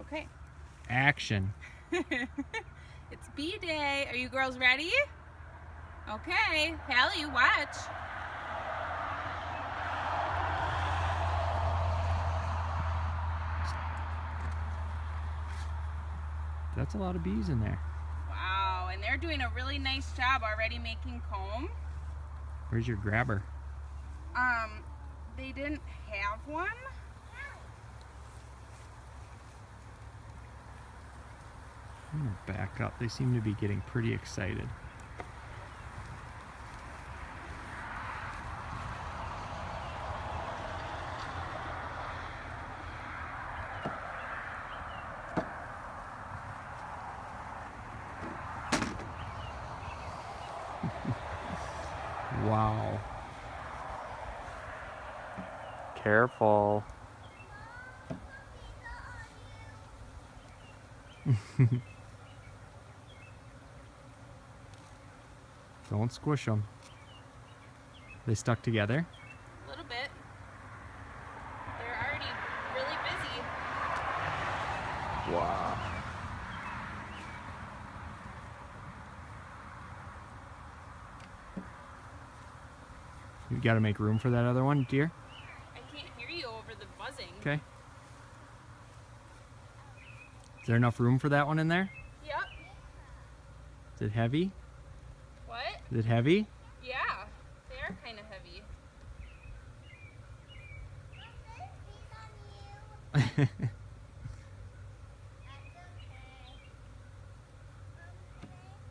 Okay. Action. It's bee day. Are you girls ready? Okay. Hallie, watch. That's a lot of bees in there. Wow, and they're doing a really nice job already making comb. Where's your grabber? They didn't have one. I'm gonna back up. They seem to be getting pretty excited. Wow. Careful. Don't squish them. They stuck together? A little bit. They're already really busy. Wow. You gotta make room for that other one, dear. I can't hear you over the buzzing. Okay. Is there enough room for that one in there? Yep. Is it heavy? What? Is it heavy? Yeah, they are kind of heavy.